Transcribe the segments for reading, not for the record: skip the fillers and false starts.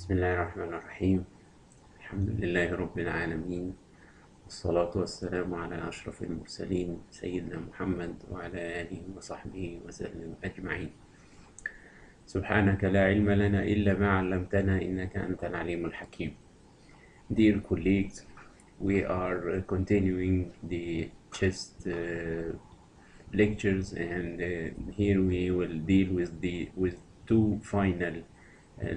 بسم الله الرحمن الرحيم. الحمد لله رب العالمين، والصلاة والسلام على أشرف المرسلين سيدنا محمد وعلى آله وصحبه وسلم أجمعين. سبحانك لا علم لنا إلا ما علمتنا إنك أنت العليم الحكيم. Dear colleagues, we are continuing the chest lectures, and here we will deal with two final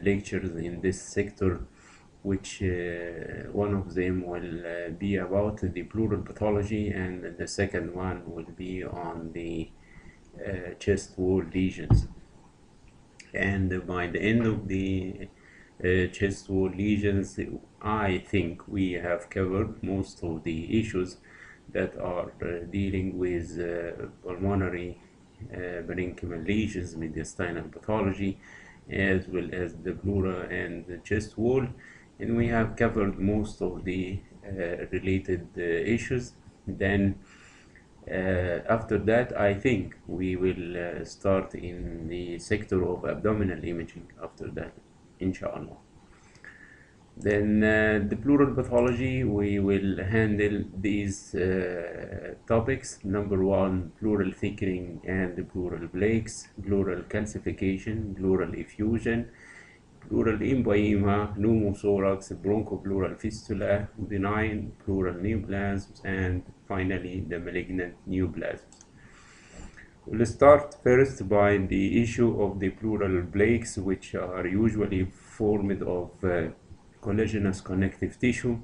lectures in this sector, which one of them will be about the pleural pathology, and the second one will be on the chest wall lesions. And by the end of the chest wall lesions, I think we have covered most of the issues that are dealing with pulmonary parenchymal lesions, mediastinal pathology, as well as the pleura and the chest wall, and we have covered most of the related issues. Then after that, I think we will start in the sector of abdominal imaging after that, inshallah. Then the pleural pathology, we will handle these topics. Number one, pleural thickening and the pleural plaques, pleural calcification, pleural effusion, pleural empyema, pneumothorax, bronchopleural fistula, benign pleural neoplasms, and finally the malignant neoplasms. We'll start first by the issue of the pleural plaques, which are usually formed of collagenous connective tissue,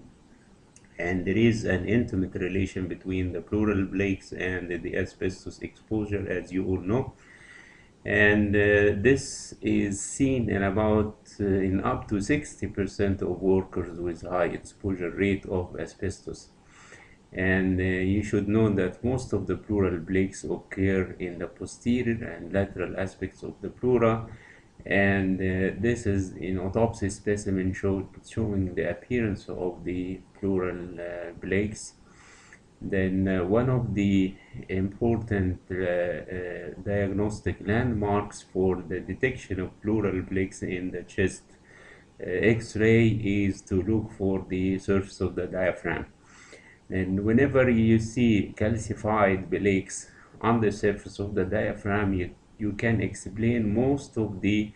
and there is an intimate relation between the pleural plaques and the asbestos exposure, as you all know. And this is seen in in up to 60% of workers with high exposure rate of asbestos. And you should know that most of the pleural plaques occur in the posterior and lateral aspects of the pleura, and this is in autopsy specimen showing the appearance of the pleural plaques. Then one of the important diagnostic landmarks for the detection of pleural plaques in the chest X-ray is to look for the surface of the diaphragm. And whenever you see calcified plaques on the surface of the diaphragm, you can explain most of the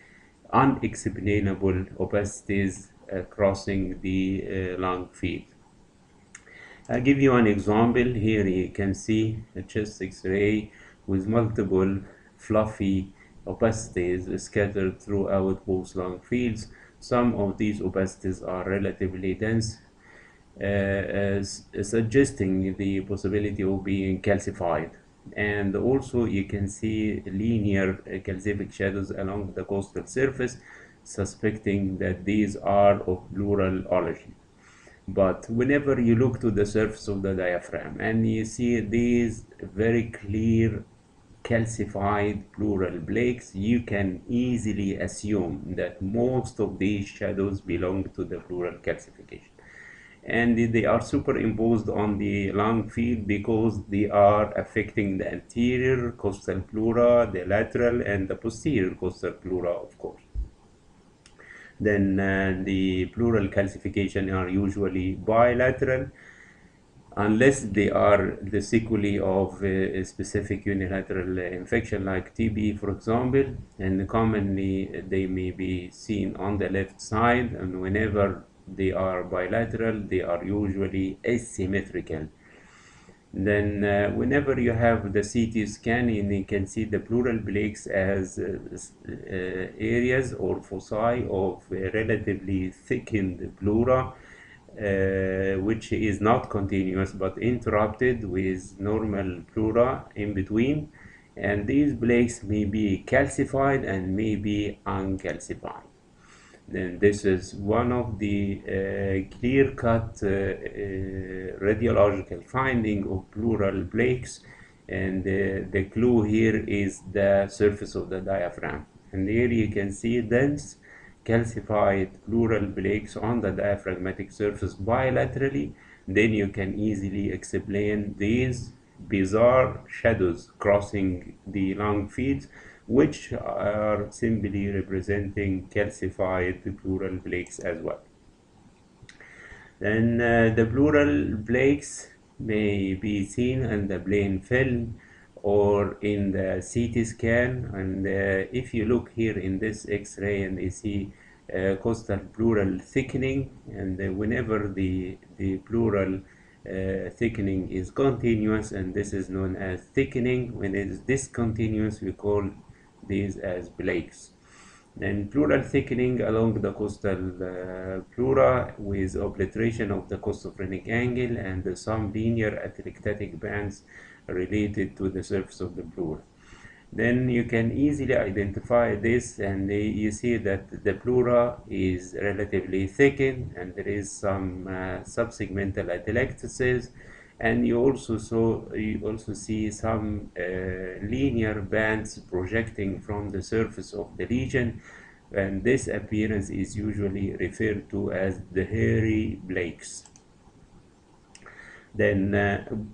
unexplainable opacities crossing the lung field. I'll give you an example. Here you can see a chest X-ray with multiple fluffy opacities scattered throughout both lung fields. Some of these opacities are relatively dense, suggesting the possibility of being calcified. And also you can see linear calcific shadows along the costal surface, suspecting that these are of pleural origin. But whenever you look to the surface of the diaphragm and you see these very clear calcified pleural plaques, you can easily assume that most of these shadows belong to the pleural calcification. And they are superimposed on the lung field because they are affecting the anterior costal pleura, the lateral, and the posterior costal pleura, of course. Then the pleural calcification are usually bilateral, unless they are the sequelae of a specific unilateral infection like TB, for example, and commonly they may be seen on the left side, and whenever they are bilateral, they are usually asymmetrical. Then whenever you have the CT scan, you can see the pleural plaques as areas or foci of relatively thickened pleura, which is not continuous but interrupted with normal pleura in between, and these plaques may be calcified and may be uncalcified. Then this is one of the clear-cut radiological finding of pleural plaques, and the clue here is the surface of the diaphragm. And here you can see dense calcified pleural plaques on the diaphragmatic surface bilaterally. Then you can easily explain these bizarre shadows crossing the lung fields which are simply representing calcified pleural plaques as well. Then the pleural plaques may be seen in the plain film or in the CT scan. And if you look here in this X-ray and you see costal pleural thickening, and whenever the pleural thickening is continuous, and this is known as thickening. When it is discontinuous, we call these as plaques. Then pleural thickening along the costal pleura with obliteration of the costophrenic angle and some linear atelectatic bands related to the surface of the pleura. Then you can easily identify this, and you see that the pleura is relatively thickened and there is some subsegmental atelectasis, and you also see some linear bands projecting from the surface of the lesion, and this appearance is usually referred to as the hairy plaques. Then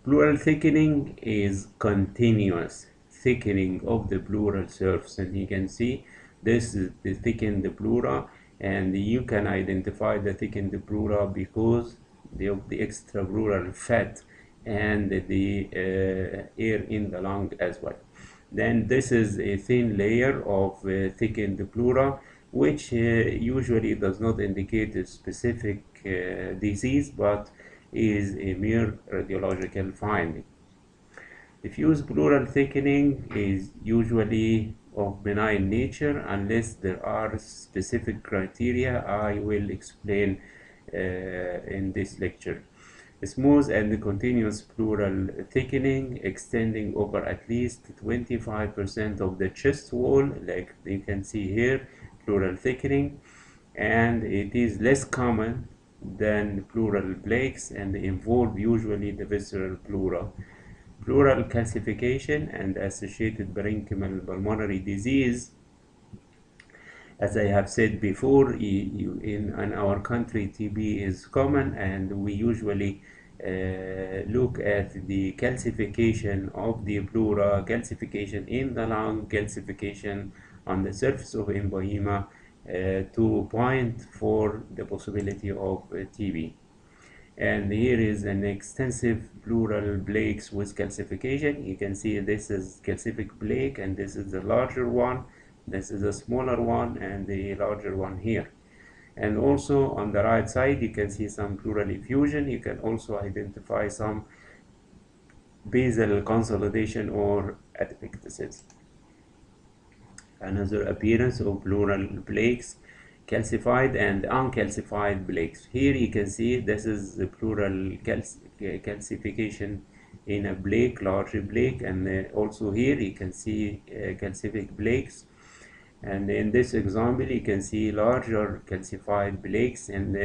pleural thickening is continuous thickening of the pleural surface, and you can see this is the thickened pleura, and you can identify the thickened pleura because of the extrapleural fat and the air in the lung as well. Then this is a thin layer of thickened pleura, which usually does not indicate a specific disease, but is a mere radiological finding. Diffuse pleural thickening is usually of benign nature unless there are specific criteria I will explain in this lecture. Smooth and continuous pleural thickening extending over at least 25% of the chest wall, like you can see here, pleural thickening, and it is less common than pleural plaques and involve usually the visceral pleura. Pleural calcification and associated parenchymal pulmonary disease, as I have said before, in our country TB is common, and we usually look at the calcification of the pleura, calcification in the lung, calcification on the surface of empyema to point for the possibility of TB. And here is an extensive pleural plaques with calcification. You can see this is calcific plaque, and this is the larger one, this is a smaller one, and the larger one here. And also on the right side you can see some pleural effusion. You can also identify some basal consolidation or atelectasis. Another appearance of pleural plaques, calcified and uncalcified plaques. Here you can see this is the pleural calcification in a plaque, large plaque, and also here you can see calcific plaques. And in this example you can see larger calcified plaques and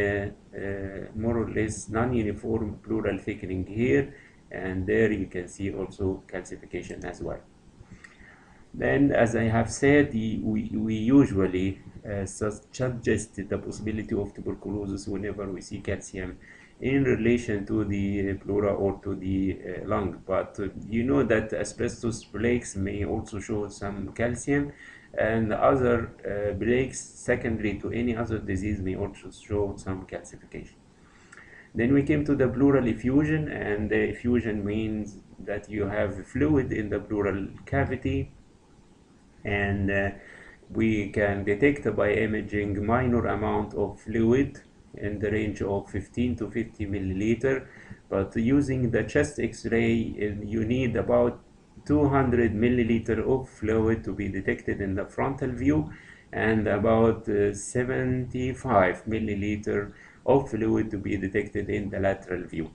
more or less non-uniform pleural thickening here, and there you can see also calcification as well. Then, as I have said, we usually suggest the possibility of tuberculosis whenever we see calcium in relation to the pleura or to the lung. But you know that asbestos plaques may also show some calcium, and other plaques secondary to any other disease may also show some calcification. Then we came to the pleural effusion, and the effusion means that you have fluid in the pleural cavity, and we can detect by imaging minor amount of fluid in the range of 15 to 50 milliliter, but using the chest x-ray you need about 200 milliliter of fluid to be detected in the frontal view, and about 75 milliliter of fluid to be detected in the lateral view.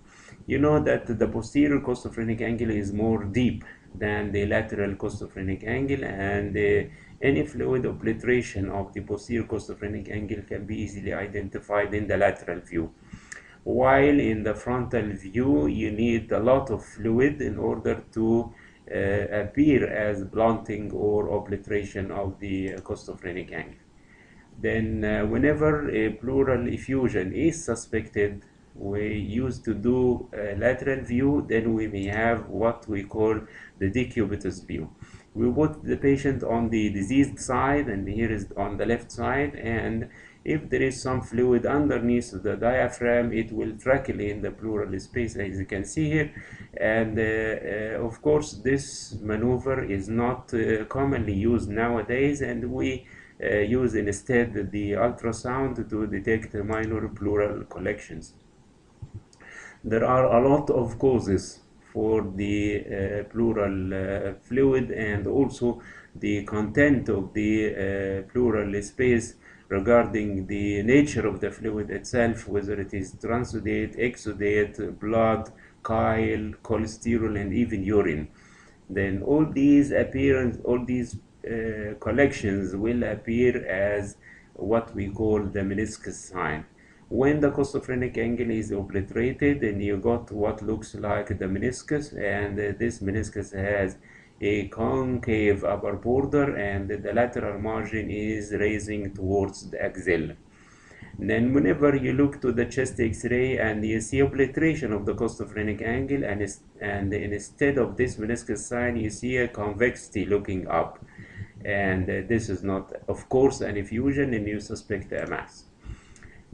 You know that the posterior costophrenic angle is more deep than the lateral costophrenic angle, and any fluid obliteration of the posterior costophrenic angle can be easily identified in the lateral view. While in the frontal view you need a lot of fluid in order to appear as blunting or obliteration of the costophrenic angle. Then whenever a pleural effusion is suspected, we used to do a lateral view. Then we may have what we call the decubitus view. We put the patient on the diseased side, and here is on the left side, and if there is some fluid underneath the diaphragm, it will trickle in the pleural space, as you can see here. And of course, this maneuver is not commonly used nowadays, and we use instead the ultrasound to detect minor pleural collections. There are a lot of causes for the pleural fluid, and also the content of the pleural space regarding the nature of the fluid itself, whether it is transudate, exudate, blood, chyle, cholesterol, and even urine. Then all these collections will appear as what we call the meniscus sign. When the costophrenic angle is obliterated, and you got what looks like the meniscus, and this meniscus has a concave upper border, and the lateral margin is raising towards the axilla. Then whenever you look to the chest X-ray and you see obliteration of the costophrenic angle, and instead of this meniscus sign, you see a convexity looking up. And this is not, of course, an effusion, and you suspect a mass.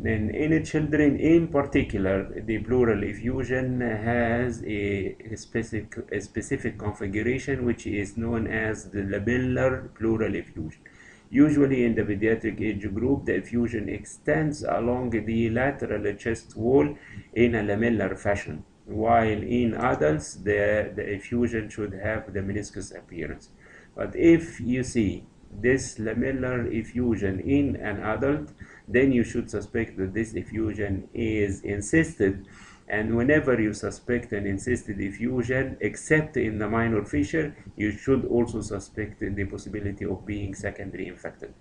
Then in children in particular, the pleural effusion has a specific configuration, which is known as the lamellar pleural effusion. Usually in the pediatric age group, the effusion extends along the lateral chest wall in a lamellar fashion, while in adults, the effusion should have the meniscus appearance. But if you see this lamellar effusion in an adult, then you should suspect that this effusion is encysted. And whenever you suspect an encysted effusion, except in the minor fissure, you should also suspect the possibility of being secondary infected.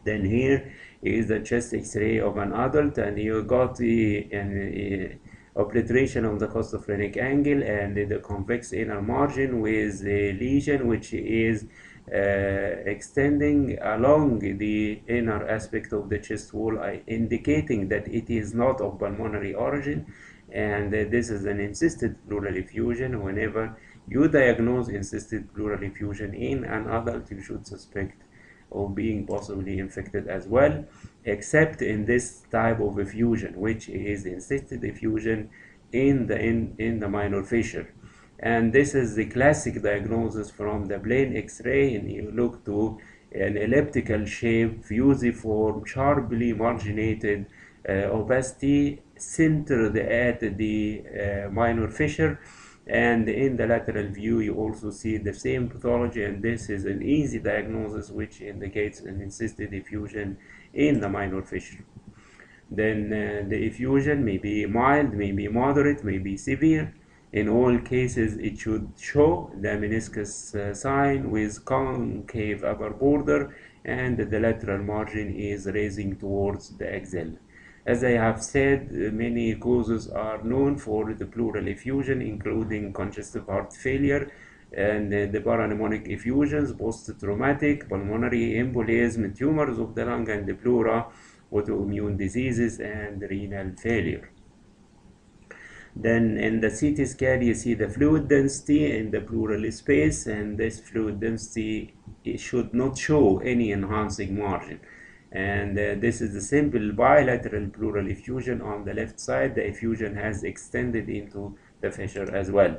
Then here is the chest X-ray of an adult, and you got the obliteration of the costophrenic angle and the convex inner margin with a lesion which is extending along the inner aspect of the chest wall, indicating that it is not of pulmonary origin, and this is an encysted pleural effusion. Whenever you diagnose encysted pleural effusion in an adult, you should suspect of being possibly infected as well, except in this type of effusion, which is encysted effusion in the minor fissure. And this is the classic diagnosis from the plain X-ray, and you look to an elliptical shape, fusiform, sharply marginated opacity centered at the minor fissure. And in the lateral view, you also see the same pathology, and this is an easy diagnosis which indicates an encysted effusion in the minor fissure. Then the effusion may be mild, may be moderate, may be severe. In all cases, it should show the meniscus sign with concave upper border, and the lateral margin is raising towards the axilla. As I have said, many causes are known for the pleural effusion, including congestive heart failure and the parapneumonic effusions, post-traumatic, pulmonary embolism, tumors of the lung and the pleura, autoimmune diseases, and renal failure. Then in the CT scan, you see the fluid density in the pleural space, and this fluid density, it should not show any enhancing margin. And this is the simple bilateral pleural effusion on the left side. The effusion has extended into the fissure as well.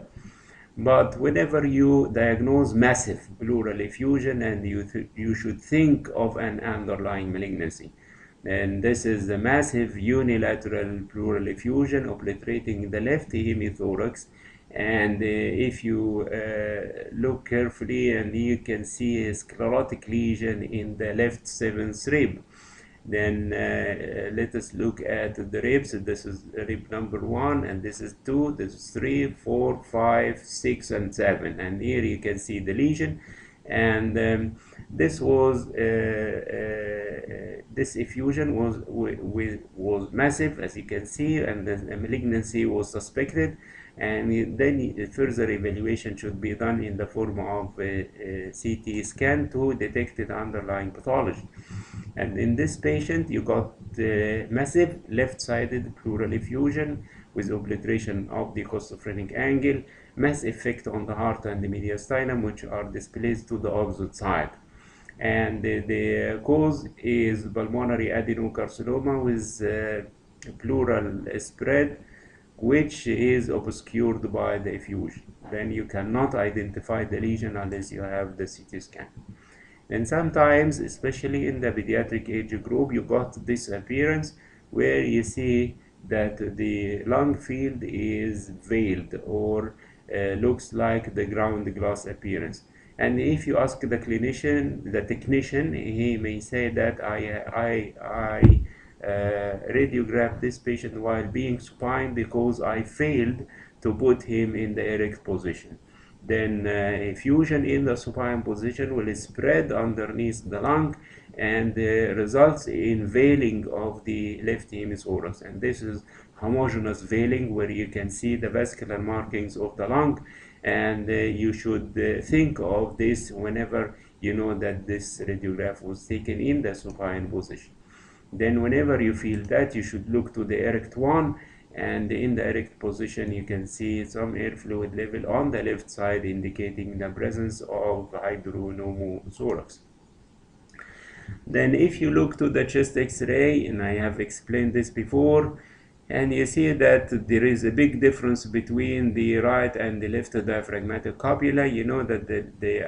But whenever you diagnose massive pleural effusion, and you should think of an underlying malignancy. And this is the massive unilateral pleural effusion obliterating the left hemithorax. And if you look carefully, and you can see a sclerotic lesion in the left seventh rib. Then let us look at the ribs. This is rib number 1, and this is 2, this is 3, 4, 5, 6, and 7. And here you can see the lesion. And this effusion was massive, as you can see, and the malignancy was suspected. And then further evaluation should be done in the form of a CT scan to detect the underlying pathology. And in this patient, you got massive left-sided pleural effusion with obliteration of the costophrenic angle, mass effect on the heart and the mediastinum, which are displaced to the opposite side. And the cause is pulmonary adenocarcinoma with pleural spread, which is obscured by the effusion. Then you cannot identify the lesion unless you have the CT scan. And sometimes, especially in the pediatric age group, you got this appearance where you see that the lung field is veiled or looks like the ground glass appearance. And if you ask the clinician, the technician, he may say that I radiographed this patient while being supine because I failed to put him in the erect position. Then effusion in the supine position will spread underneath the lung and results in veiling of the left hemisphere. And this is homogeneous veiling where you can see the vascular markings of the lung, and you should think of this whenever you know that this radiograph was taken in the supine position. Then whenever you feel that, you should look to the erect one, and in the erect position you can see some air fluid level on the left side indicating the presence of hydropneumothorax. Then if you look to the chest x-ray, and I have explained this before, and you see that there is a big difference between the right and the left diaphragmatic copula. You know that the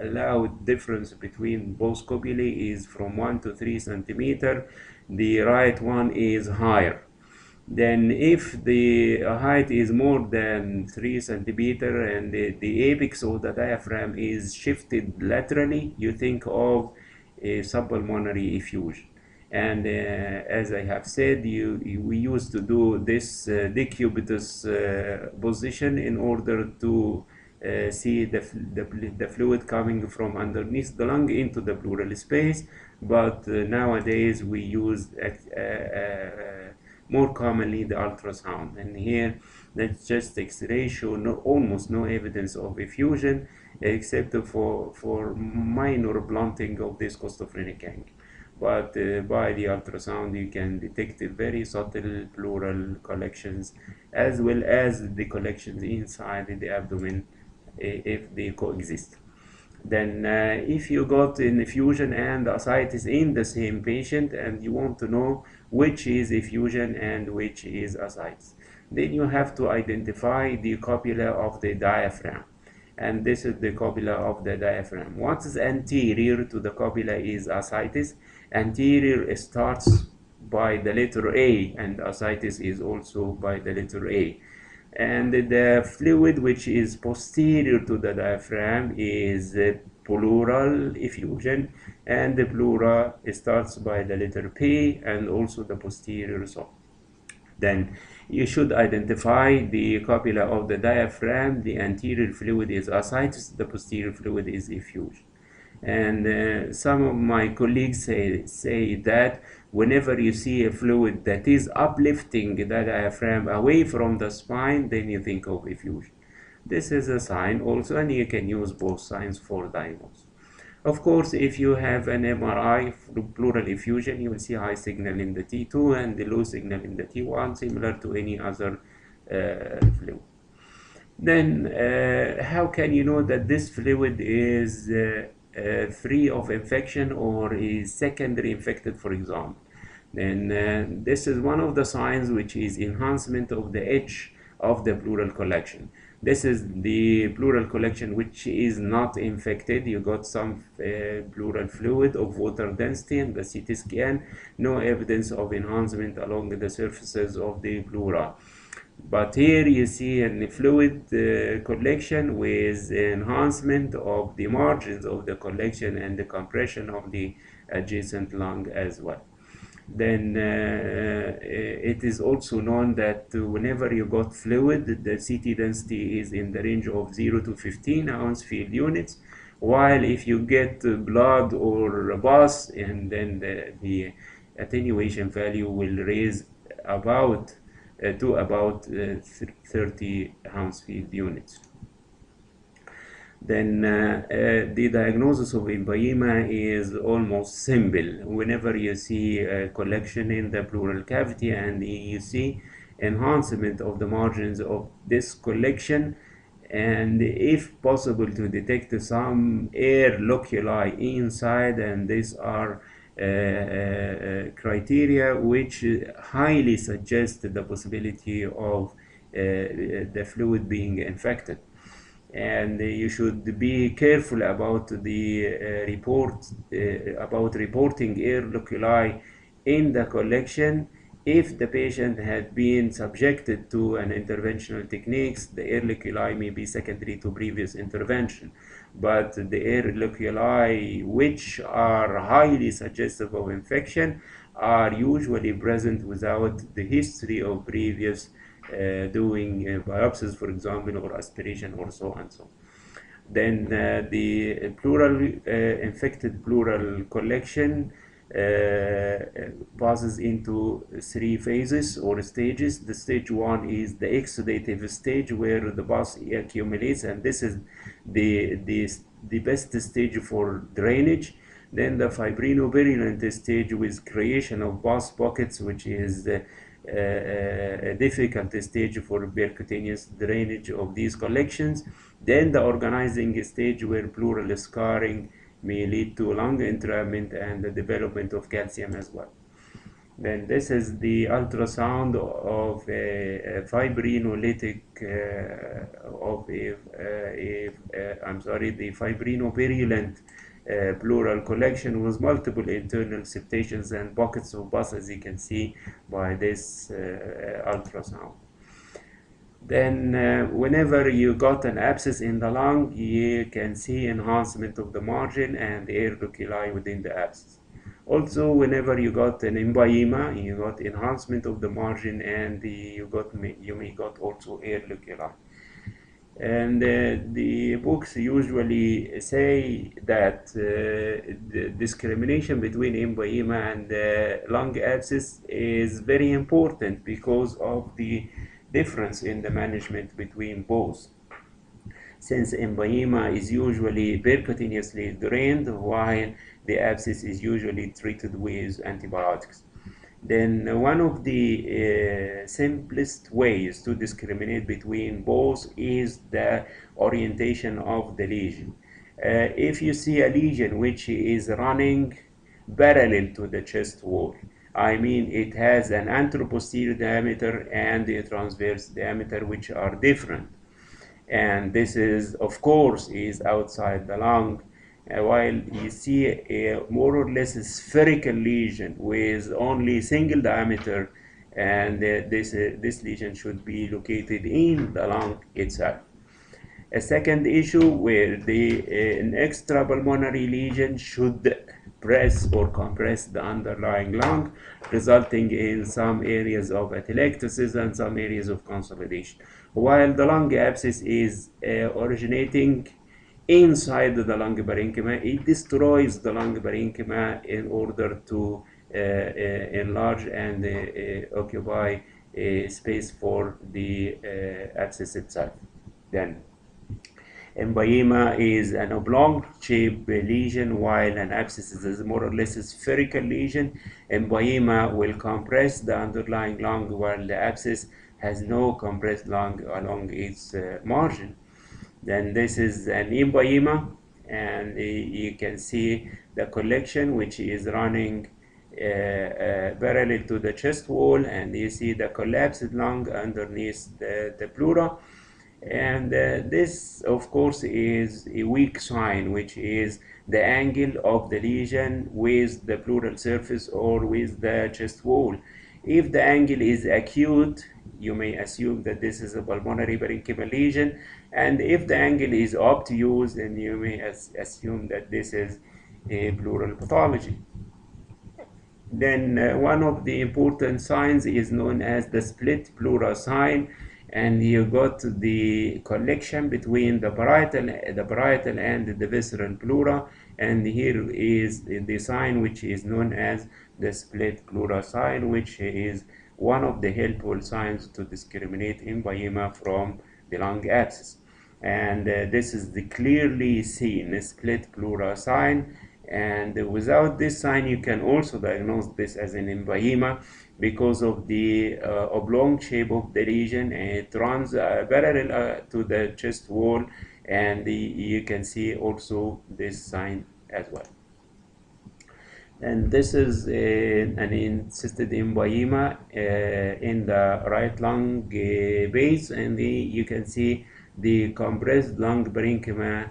allowed difference between both copulae is from 1 to 3 centimeter. The right one is higher. Then if the height is more than 3 centimeter and the apex of the diaphragm is shifted laterally, you think of a subpulmonary effusion. And as I have said, we used to do this decubitus position in order to see the fluid coming from underneath the lung into the pleural space. But nowadays we use more commonly the ultrasound. And here the chest x-ray show almost no evidence of effusion except for minor blunting of this costophrenic angle. But by the ultrasound you can detect very subtle pleural collections as well as the collections inside the abdomen if they coexist. Then if you got an effusion and ascites in the same patient and you want to know which is effusion and which is ascites, then you have to identify the copula of the diaphragm. And this is the copula of the diaphragm. What is anterior to the copula is ascites. Anterior starts by the letter A, and ascites is also by the letter A. And the fluid which is posterior to the diaphragm is pleural effusion, and the pleura starts by the letter P and also the posterior saw. Then you should identify the copula of the diaphragm. The anterior fluid is ascites, the posterior fluid is effusion. And some of my colleagues say that whenever you see a fluid that is uplifting the diaphragm away from the spine, then you think of effusion. This is a sign also, and you can use both signs for diagnosis. Of course, if you have an MRI pleural effusion, you will see high signal in the T2 and the low signal in the T1, similar to any other fluid. Then, how can you know that this fluid is free of infection or is secondary infected, for example? Then this is one of the signs, which is enhancement of the edge of the pleural collection. This is the pleural collection which is not infected. You got some pleural fluid of water density in the CT scan, no evidence of enhancement along the surfaces of the pleura. But here you see a fluid collection with enhancement of the margins of the collection and the compression of the adjacent lung as well. Then it is also known that whenever you got fluid, the CT density is in the range of 0 to 15 ounce field units, while if you get blood or pus, and then the attenuation value will raise about to about 30 ounce field units. Then the diagnosis of empyema is almost simple. Whenever you see a collection in the pleural cavity and you see enhancement of the margins of this collection, and if possible to detect some air loculi inside, and these are criteria which highly suggest the possibility of the fluid being infected. And you should be careful about the about reporting air loculi in the collection. If the patient had been subjected to an interventional techniques, the air loculi may be secondary to previous intervention, but the air loculi which are highly suggestive of infection are usually present without the history of previous doing biopsies, for example, or aspiration, or so and so. Then the pleural infected pleural collection passes into 3 phases or stages. The stage 1 is the exudative stage, where the pus accumulates, and this is the best stage for drainage. Then the fibrinovirulent stage with creation of pus pockets, which is a difficult stage for percutaneous drainage of these collections. Then the organizing stage, where pleural scarring may lead to lung entrapment and the development of calcium as well. Then this is the ultrasound of a fibrinolytic the fibrinovirulent pleural collection with multiple internal septations and pockets of pus, as you can see by this ultrasound. Then whenever you got an abscess in the lung, you can see enhancement of the margin and the air loculi within the abscess. Also, whenever you got an emboyema, you got enhancement of the margin, and you may got also air loculi. And the books usually say that the discrimination between emboyema and lung abscess is very important because of the difference in the management between both. Since emboyema is usually percutaneously drained, while the abscess is usually treated with antibiotics. Then one of the simplest ways to discriminate between both is the orientation of the lesion. If you see a lesion which is running parallel to the chest wall, I mean it has an anteroposterior diameter and a transverse diameter which are different, and this is of course is outside the lung, while you see a more or less spherical lesion with only single diameter, and this lesion should be located in the lung itself. A second issue where an extrapulmonary lesion should press or compress the underlying lung, resulting in some areas of atelectasis and some areas of consolidation. While the lung abscess is originating inside the lung parenchyma, it destroys the lung parenchyma in order to enlarge and occupy space for the abscess itself. Then emboyema is an oblong-shaped lesion, while an abscess is more or less a spherical lesion. Emboyema will compress the underlying lung, while the abscess has no compressed lung along its margin. Then this is an emboyema, and you can see the collection which is running parallel to the chest wall, and you see the collapsed lung underneath the pleura. And this of course is a weak sign, which is the angle of the lesion with the pleural surface or with the chest wall. If the angle is acute, you may assume that this is a pulmonary parenchymal lesion, and if the angle is obtuse, then you may assume that this is a pleural pathology. Then one of the important signs is known as the split pleura sign, and you got the connection between the parietal and the visceral pleura, and here is the sign which is known as the split pleura sign, which is one of the helpful signs to discriminate emboyema from the lung abscess. And this is the clearly seen split pleura sign, And without this sign, you can also diagnose this as an empyema because of the oblong shape of the lesion. It runs parallel to the chest wall, and you can see also this sign as well. And this is an encysted empyema in the right lung base, and you can see the compressed lung parenchyma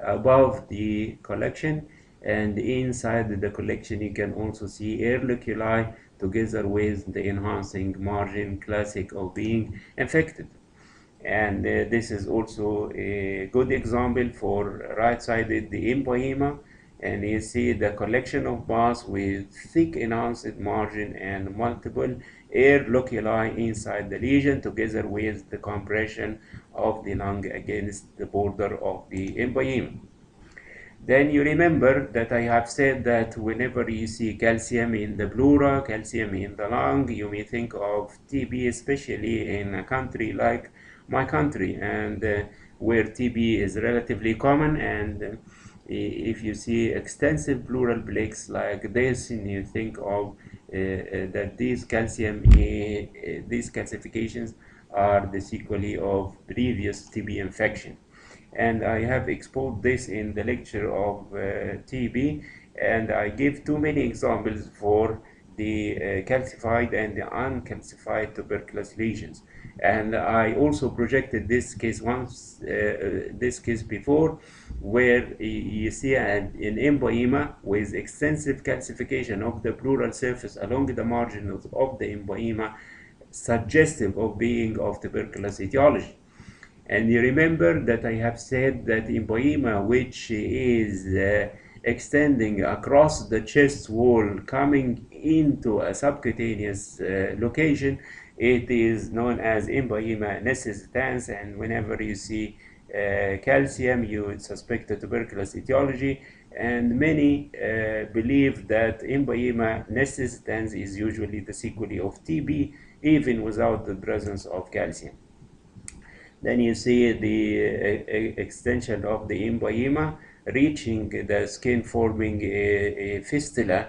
above the collection, and inside the collection you can also see air loculi together with the enhancing margin, classic of being infected. And this is also a good example for right-sided empyema, and you see the collection of pus with thick enhanced margin and multiple air loculi inside the lesion together with the compression of the lung against the border of the empyema. Then you remember that I have said that whenever you see calcium in the pleura, calcium in the lung, you may think of TB, especially in a country like my country, and where TB is relatively common. And if you see extensive pleural plaques like this, and you think of that these these calcifications are the sequelae of previous TB infection. And I have exposed this in the lecture of TB, and I give too many examples for the calcified and the uncalcified tuberculous lesions. And I also projected this case once, this case before, where you see an empyema with extensive calcification of the pleural surface along the margins of the empyema, suggestive of being of tuberculous etiology. And you remember that I have said that empyema, which is extending across the chest wall, coming into a subcutaneous location, it is known as empyema necessitans. And whenever you see calcium, you suspect a tuberculous etiology. And many believe that empyema necessitans is usually the sequelae of TB, even without the presence of calcium. Then you see the extension of the empyema reaching the skin, forming a fistula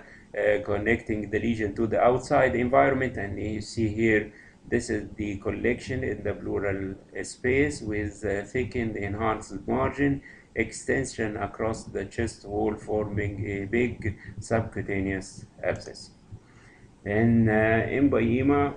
connecting the lesion to the outside environment. And you see here, this is the collection in the pleural space with thickened enhanced margin, extension across the chest wall, forming a big subcutaneous abscess. And empyema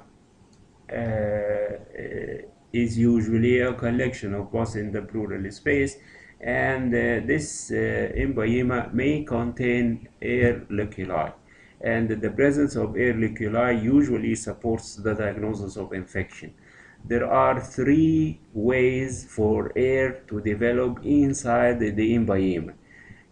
is usually a collection of pus in the pleural space, and this empyema may contain air loculi, and the presence of air loculi usually supports the diagnosis of infection. There are three ways for air to develop inside the empyema.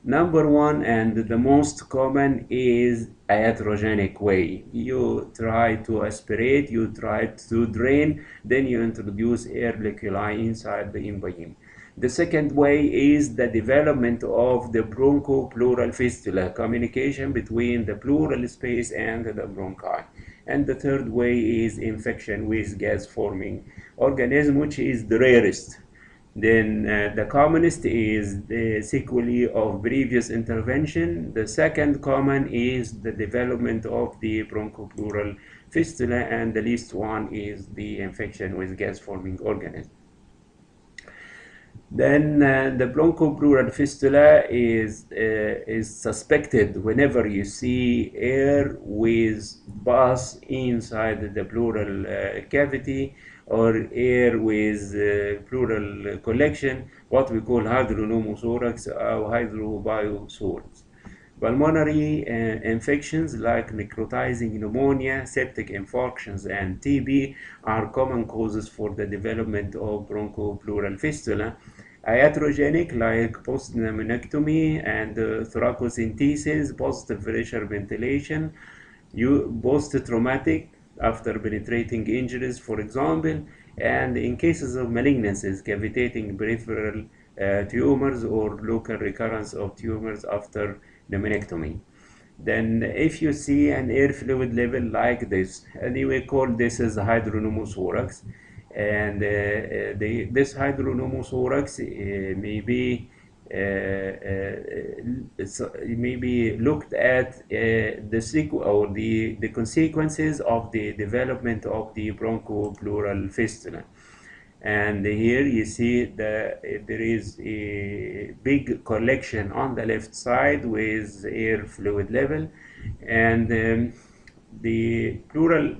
Number one, and the most common, is a iatrogenic way. You try to aspirate, you try to drain, then you introduce air loculi inside the empyema. The second way is the development of the bronchopleural fistula, communication between the pleural space and the bronchi. And the third way is infection with gas-forming organism, which is the rarest. Then the commonest is the sequelae of previous intervention. The second common is the development of the bronchopleural fistula, and the least one is the infection with gas-forming organism. Then the bronchopleural fistula is suspected whenever you see air with pus inside the pleural cavity, or air with pleural collection, what we call hydropneumothorax or hydrobiothorax. Pulmonary infections like necrotizing pneumonia, septic infarctions, and TB are common causes for the development of bronchopleural fistula. Iatrogenic, like post-pneumonectomy and thoracocentesis, positive pressure ventilation, post-traumatic, after penetrating injuries, for example, and in cases of malignancies, cavitating peripheral tumors or local recurrence of tumors after pneumonectomy. Then if you see an air fluid level like this, and you will call this as hydropneumothorax, and this hydropneumothorax may be maybe looked at the consequences of the development of the bronchopleural fistula. And here you see that there is a big collection on the left side with air fluid level, and the pleural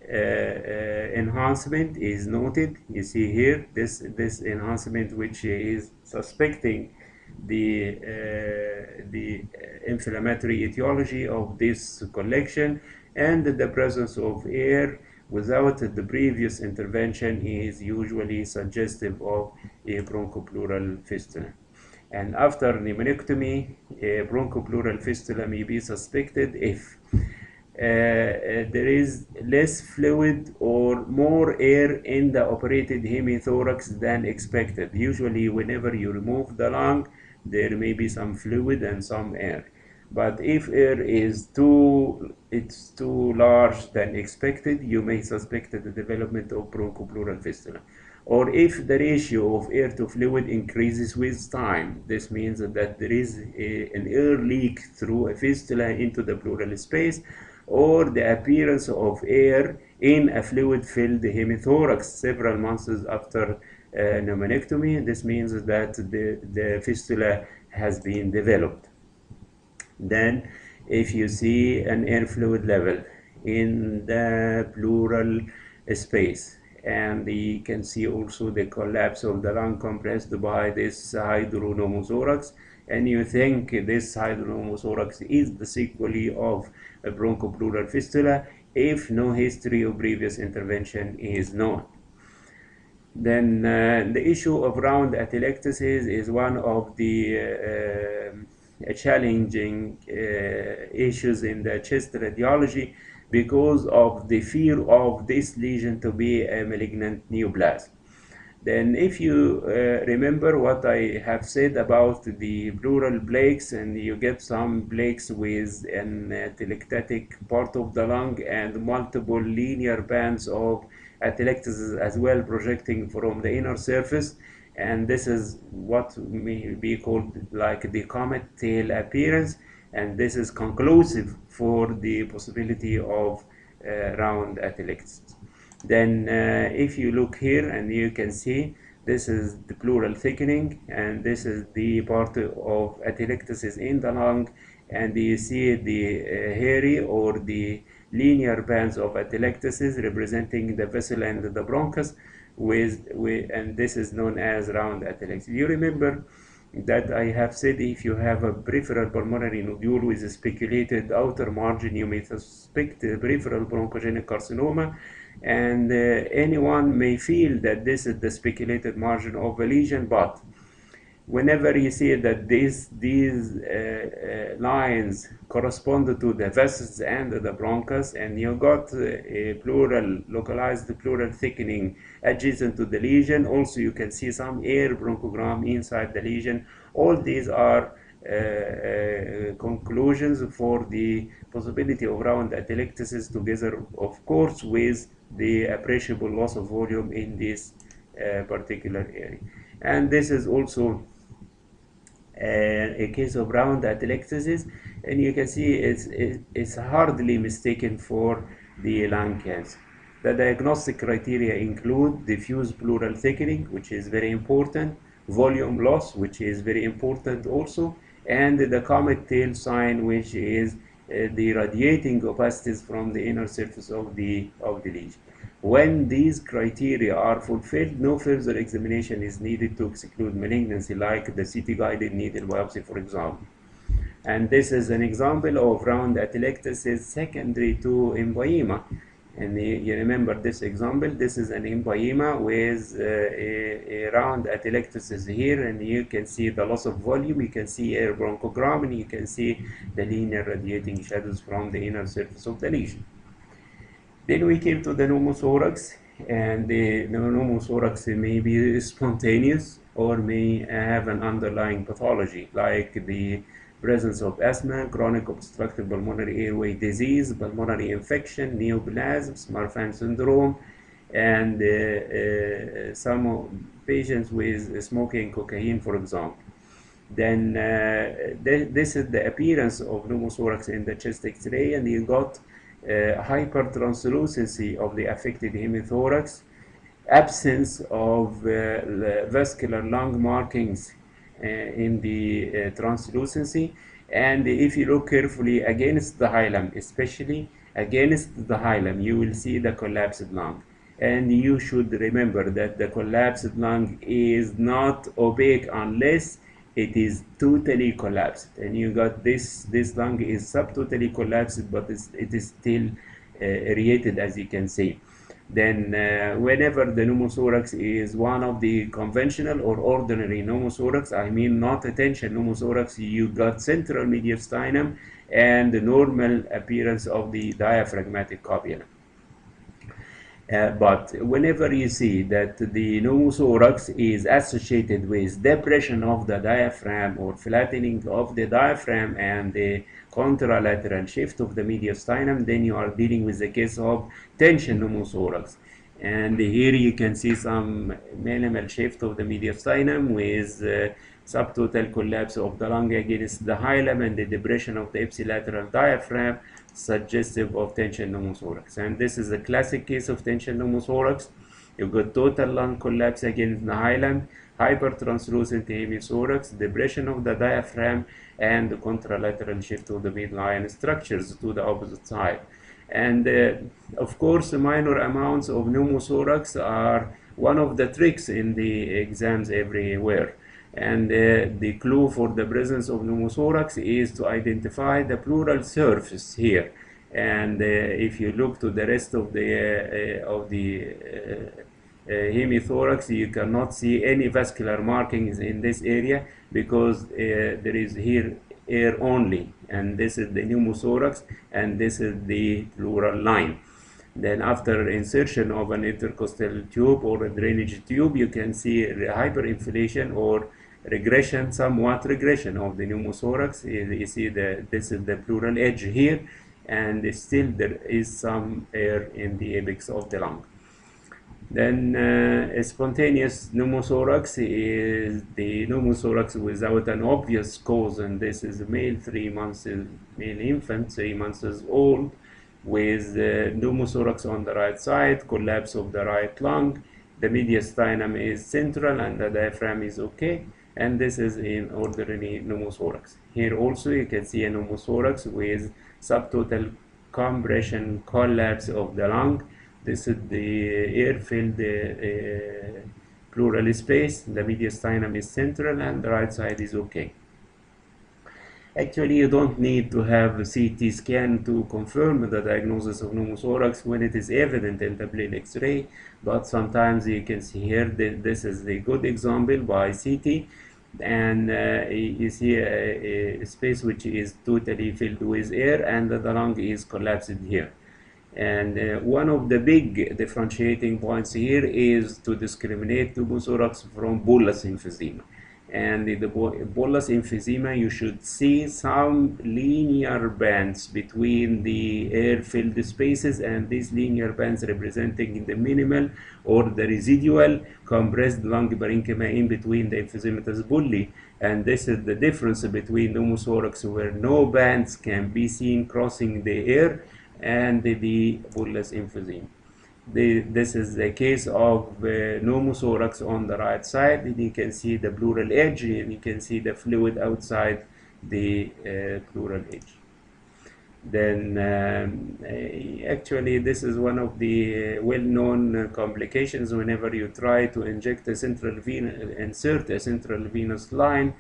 enhancement is noted. You see here this enhancement, which is suspecting the inflammatory etiology of this collection, and the presence of air without the previous intervention is usually suggestive of a bronchopleural fistula. And after pneumonectomy, a bronchopleural fistula may be suspected if there is less fluid or more air in the operated hemithorax than expected. Usually, whenever you remove the lung, there may be some fluid and some air. But if air is too large than expected, you may suspect the development of bronchopleural fistula. Or if the ratio of air to fluid increases with time, this means that there is an air leak through a fistula into the pleural space, or the appearance of air in a fluid-filled hemithorax several months after pneumonectomy. This means that the fistula has been developed. Then, if you see an air fluid level in the pleural space, and you can see also the collapse of the lung compressed by this hydropneumothorax, and you think this hydropneumothorax is the sequelae of a bronchopleural fistula if no history of previous intervention is known. Then the issue of round atelectasis is one of the challenging issues in the chest radiology because of the fear of this lesion to be a malignant neoplasm. Then if you remember what I have said about the pleural plaques, and you get some plaques with an atelectatic part of the lung and multiple linear bands of atelectasis as well projecting from the inner surface, and this is what may be called like the comet tail appearance, and this is conclusive for the possibility of round atelectasis. Then if you look here, and you can see this is the pleural thickening, and this is the part of atelectasis in the lung, and you see the hairy or the linear bands of atelectasis representing the vessel and the bronchus, and this is known as round atelectasis. You remember that I have said if you have a peripheral pulmonary nodule with a speculated outer margin, you may suspect peripheral bronchogenic carcinoma, and anyone may feel that this is the speculated margin of a lesion, but whenever you see that these lines correspond to the vessels and the bronchus, and you got a localized pleural thickening adjacent to the lesion, also you can see some air bronchogram inside the lesion. All these are conclusions for the possibility of round atelectasis, together of course with the appreciable loss of volume in this particular area. And this is also a case of round atelectasis, and you can see it's hardly mistaken for the lung cancer. The diagnostic criteria include diffuse pleural thickening, which is very important, volume loss, which is very important also, and the comet tail sign, which is the radiating opacities from the inner surface of the lesion. When these criteria are fulfilled, no further examination is needed to exclude malignancy, like the CT-guided needle biopsy, for example. And this is an example of round atelectasis secondary to empyema. And you remember this example. This is an empyema with a round atelectasis here, and you can see the loss of volume, you can see air bronchogram, and you can see the linear radiating shadows from the inner surface of the lesion. Then we came to the pneumothorax, and the pneumothorax may be spontaneous or may have an underlying pathology, like the presence of asthma, chronic obstructive pulmonary airway disease, pulmonary infection, neoplasms, Marfan syndrome, and some patients with smoking cocaine, for example. Then this is the appearance of pneumothorax in the chest X-ray, and you got hypertranslucency of the affected hemithorax, absence of vascular lung markings in the translucency. And if you look carefully against the hilum, especially against the hilum, you will see the collapsed lung. And you should remember that the collapsed lung is not opaque unless it is totally collapsed. And you got this lung is subtotally collapsed, but it is still aerated, as you can see. Then whenever the pneumothorax is one of the conventional or ordinary pneumothorax, I mean not a tension pneumothorax, you got central mediastinum and the normal appearance of the diaphragmatic copula. But whenever you see that the pneumothorax is associated with depression of the diaphragm or flattening of the diaphragm and the contralateral shift of the mediastinum, then you are dealing with the case of tension pneumothorax. And here you can see some minimal shift of the mediastinum with subtotal collapse of the lung against the hilum and the depression of the ipsilateral diaphragm, suggestive of tension pneumothorax. And this is a classic case of tension pneumothorax. You've got total lung collapse against the hilum, hypertranslucent hemithorax, depression of the diaphragm, and the contralateral shift of the midline structures to the opposite side. And of course, minor amounts of pneumothorax are one of the tricks in the exams everywhere. And the clue for the presence of pneumothorax is to identify the pleural surface here. And if you look to the rest of the hemithorax, you cannot see any vascular markings in this area because there is here air only, and this is the pneumothorax and this is the pleural line. Then after insertion of an intercostal tube or a drainage tube, you can see hyperinflation or regression, somewhat regression of the pneumothorax. You see this is the pleural edge here, and still there is some air in the apex of the lung. Then a spontaneous pneumothorax is the pneumothorax without an obvious cause, and this is a male 3 months, male infant 3 months old, with pneumothorax on the right side, collapse of the right lung. The mediastinum is central and the diaphragm is okay, and this is in ordinary pneumothorax. Here also you can see a pneumothorax with subtotal compression collapse of the lung. This is the air-filled pleural space. The mediastinum is central and the right side is okay. Actually, you don't need to have a CT scan to confirm the diagnosis of pneumothorax when it is evident in the plain X-ray, but sometimes you can see here that this is a good example by CT, and you see a space which is totally filled with air and the lung is collapsed here. And one of the big differentiating points here is to discriminate pneumothorax from bullous emphysema. And in the bullous emphysema, you should see some linear bands between the air-filled spaces, and these linear bands representing the minimal or the residual compressed lung parenchyma in between the emphysematous bullae. And this is the difference between pneumothorax, where no bands can be seen crossing the air, and the bullous emphysema. This is the case of pneumothorax on the right side, and you can see the pleural edge, and you can see the fluid outside the pleural edge. Then actually this is one of the well-known complications whenever you try to insert a central venous line,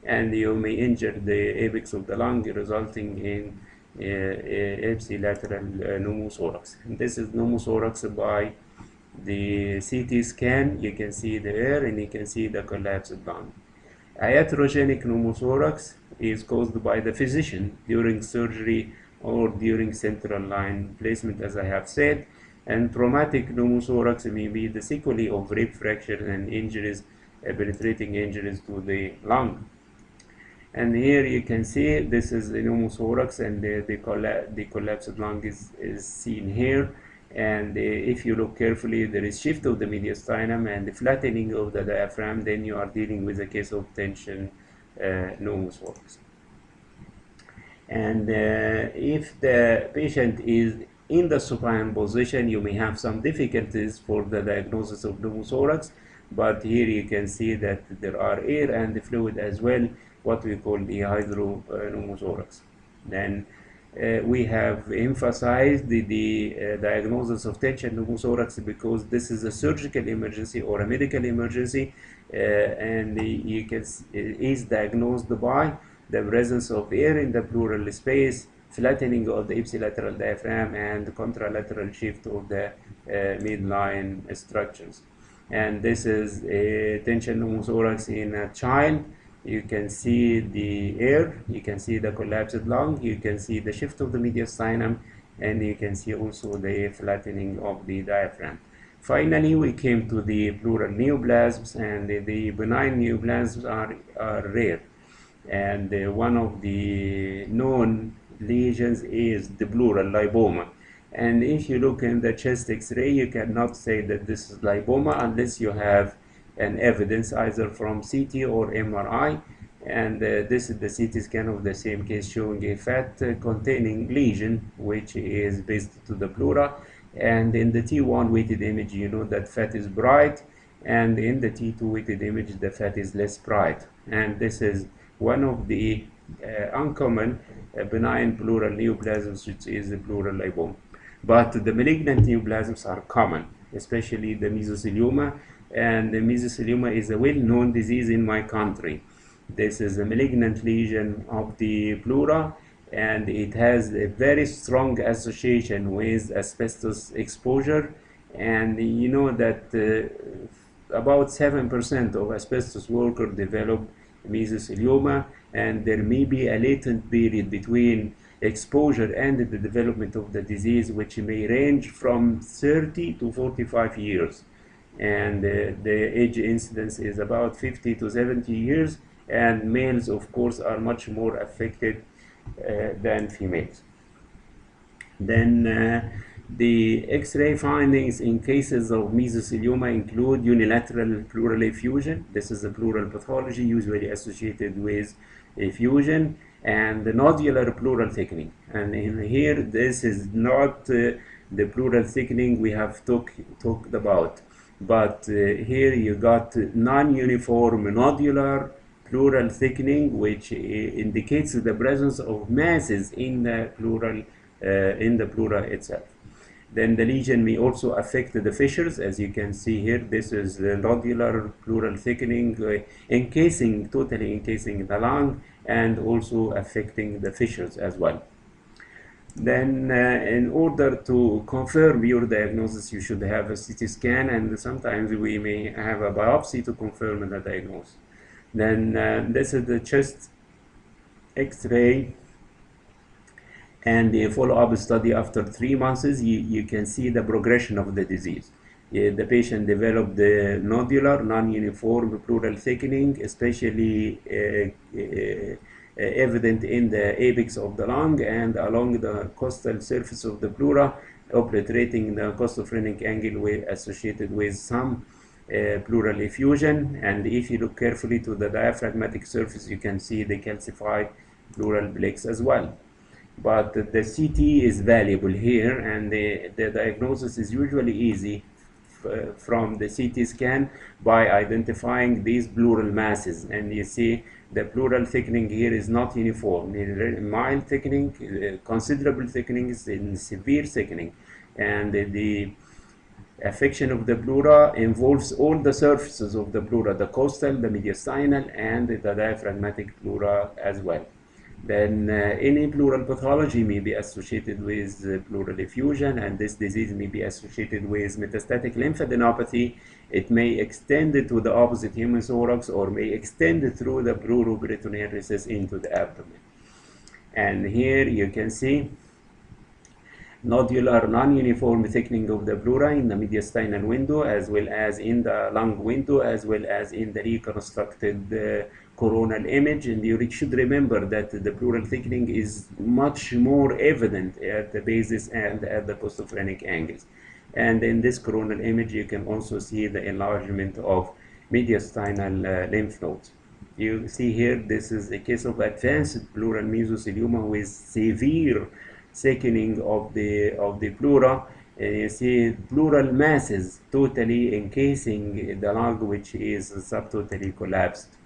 and you may injure the apex of the lung, resulting in ipsilateral pneumothorax. And this is pneumothorax by the CT scan. You can see the air and you can see the collapsed lung. Iatrogenic pneumothorax is caused by the physician during surgery or during central line placement, as I have said. And traumatic pneumothorax may be the sequelae of rib fracture and injuries, penetrating injuries to the lung. And here you can see this is the pneumothorax, and the collapsed lung is seen here. And if you look carefully, there is shift of the mediastinum and the flattening of the diaphragm. Then you are dealing with a case of tension pneumothorax. And if the patient is in the supine position, you may have some difficulties for the diagnosis of pneumothorax, but here you can see that there are air and fluid as well, what we call the hydropneumothorax. Then we have emphasized the diagnosis of tension pneumothorax because this is a surgical emergency or a medical emergency, and you can is diagnosed by the presence of air in the pleural space, flattening of the ipsilateral diaphragm, and contralateral shift of the midline structures. And this is a tension pneumothorax in a child. You can see the air, you can see the collapsed lung, you can see the shift of the mediastinum, and you can see also the flattening of the diaphragm. Finally, we came to the pleural neoplasms, and the benign neoplasms are rare. And one of the known lesions is the pleural lipoma. And if you look in the chest X-ray, you cannot say that this is lipoma unless you have an evidence either from CT or MRI. And this is the CT scan of the same case showing a fat containing lesion which is based to the pleura. And in the T1 weighted image, you know that fat is bright, and in the T2 weighted image, the fat is less bright. And this is one of the uncommon benign pleural neoplasms, which is the pleural lipoma. But the malignant neoplasms are common, especially the mesothelioma, and the mesothelioma is a well-known disease in my country. This is a malignant lesion of the pleura, and it has a very strong association with asbestos exposure. And you know that about 7% of asbestos workers develop mesothelioma, and there may be a latent period between exposure and the development of the disease, which may range from 30 to 45 years. And the age incidence is about 50 to 70 years, and males, of course, are much more affected than females. Then the X-ray findings in cases of mesothelioma include unilateral pleural effusion. This is a pleural pathology usually associated with effusion, and the nodular pleural thickening. And in here, this is not the pleural thickening we have talked about, but here you got non-uniform nodular pleural thickening, which indicates the presence of masses in the pleura itself. Then the lesion may also affect the fissures, as you can see here. This is the nodular pleural thickening, totally encasing the lung, and also affecting the fissures as well. Then in order to confirm your diagnosis, you should have a CT scan, and sometimes we may have a biopsy to confirm the diagnosis. Then this is the chest X-ray and the follow-up study after 3 months. You can see the progression of the disease. The patient developed the nodular non-uniform pleural thickening, especially evident in the apex of the lung and along the costal surface of the pleura, obliterating the costophrenic angle associated with some pleural effusion. And if you look carefully to the diaphragmatic surface, you can see the calcified pleural plaques as well. But the CT is valuable here, and the diagnosis is usually easy from the CT scan by identifying these pleural masses. And you see the pleural thickening here is not uniform. Mild thickening, considerable thickening, and severe thickening. And the affection of the pleura involves all the surfaces of the pleura, the costal, the mediastinal, and the diaphragmatic pleura as well. Then any pleural pathology may be associated with pleural effusion, and this disease may be associated with metastatic lymphadenopathy. It may extend to the opposite pneumothorax, or may extend through the pleuroperitoneal recess into the abdomen. And here you can see nodular non-uniform thickening of the pleura in the mediastinal window, as well as in the lung window, as well as in the reconstructed coronal image. And you should remember that the pleural thickening is much more evident at the basis and at the costophrenic angles. And in this coronal image, you can also see the enlargement of mediastinal lymph nodes. You see here, this is a case of advanced pleural mesothelioma with severe thickening of the pleura. You see pleural masses totally encasing the lung, which is subtotally collapsed.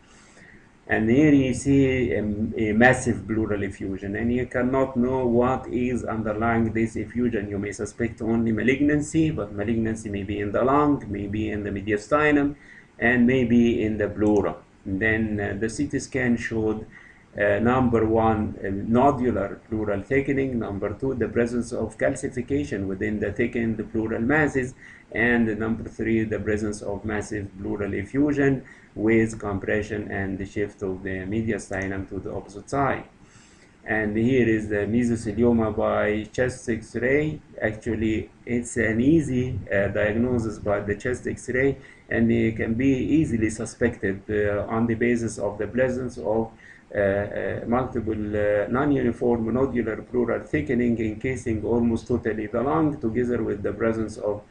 And here you see a massive pleural effusion, and you cannot know what is underlying this effusion. You may suspect only malignancy, but malignancy may be in the lung, maybe in the mediastinum, and maybe in the pleura. And then the CT scan showed number one, nodular pleural thickening; number two, the presence of calcification within the thickened pleural masses; and number three, the presence of massive pleural effusion with compression and the shift of the mediastinum to the opposite side. And here is the mesothelioma by chest X-ray. Actually, it's an easy diagnosis by the chest X-ray, and it can be easily suspected on the basis of the presence of multiple non-uniform nodular pleural thickening encasing almost totally the lung, together with the presence of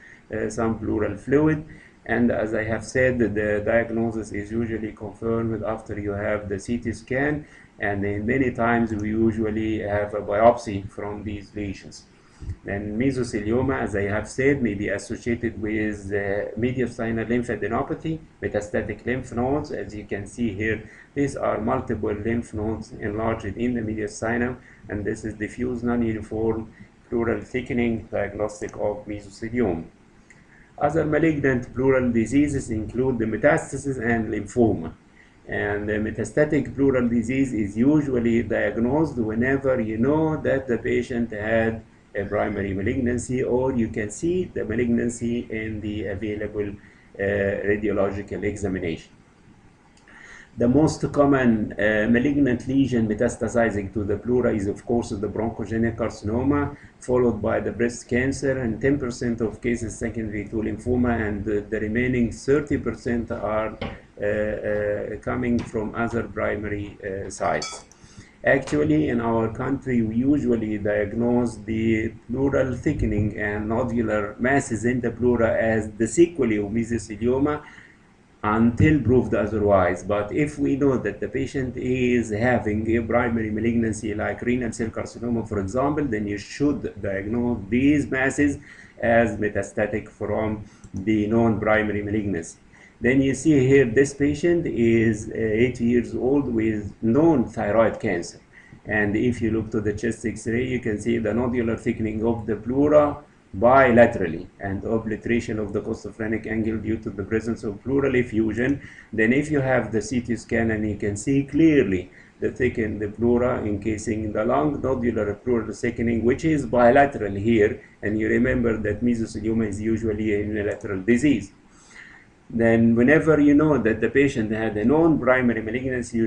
some pleural fluid. And as I have said, the diagnosis is usually confirmed after you have the CT scan, and then many times we usually have a biopsy from these lesions. Then mesothelioma, as I have said, may be associated with mediastinal lymphadenopathy, metastatic lymph nodes. As you can see here, these are multiple lymph nodes enlarged in the mediastinum, and this is diffuse non-uniform pleural thickening, diagnostic of mesothelioma. Other malignant pleural diseases include the metastasis and lymphoma. And the metastatic pleural disease is usually diagnosed whenever you know that the patient had a primary malignancy, or you can see the malignancy in the available radiological examination. The most common malignant lesion metastasizing to the pleura is, of course, the bronchogenic carcinoma, followed by the breast cancer, and 10% of cases secondary to lymphoma, and the remaining 30% are coming from other primary sites. Actually, in our country, we usually diagnose the pleural thickening and nodular masses in the pleura as the sequelae of mesothelioma, until proved otherwise. But if we know that the patient is having a primary malignancy like renal cell carcinoma, for example, then you should diagnose these masses as metastatic from the non-primary malignancy. Then you see here, this patient is 80 years old with known thyroid cancer. And if you look to the chest X-ray, you can see the nodular thickening of the pleura bilaterally and obliteration of the costophrenic angle due to the presence of pleural effusion. Then if you have the CT scan, and you can see clearly the thickened pleura encasing the lung, nodular pleural thickening, which is bilateral here, and you remember that mesothelioma is usually a unilateral disease. Then whenever you know that the patient had a non-primary malignancy,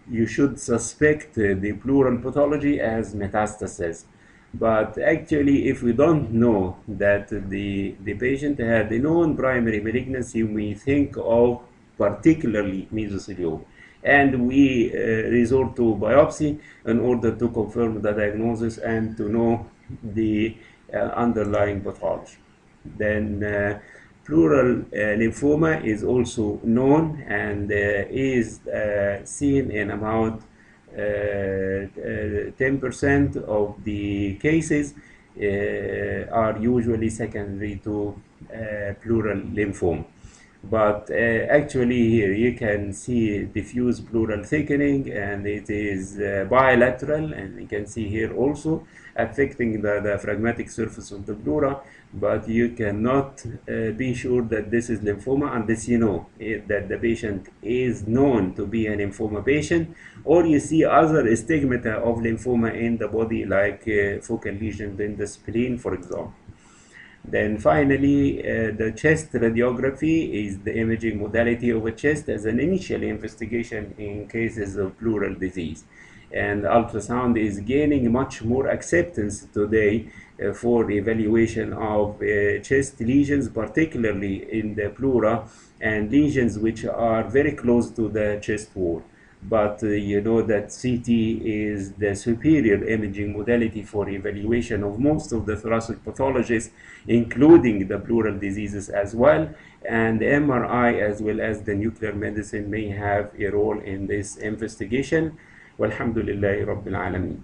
you should suspect the pleural pathology as metastasis. But actually, if we don't know that the patient had a non-primary malignancy, we think of particularly mesothelioma, and we resort to biopsy in order to confirm the diagnosis and to know the underlying pathology. Then pleural lymphoma is also known and is seen in about 10% of the cases are usually secondary to pleural lymphoma. But actually here you can see diffuse pleural thickening, and it is bilateral, and you can see here also affecting the diaphragmatic surface of the pleura, but you cannot be sure that this is lymphoma unless you know that the patient is known to be a lymphoma patient, or you see other stigmata of lymphoma in the body, like focal lesions in the spleen, for example. Then finally, the chest radiography is the imaging modality of a chest as an initial investigation in cases of pleural disease. And ultrasound is gaining much more acceptance today for evaluation of chest lesions, particularly in the pleura, and lesions which are very close to the chest wall. but you know that CT is the superior imaging modality for evaluation of most of the thoracic pathologies, including the pleural diseases as well, and the MRI as well as the nuclear medicine may have a role in this investigation. Walhamdulillahi Rabbil Alameen.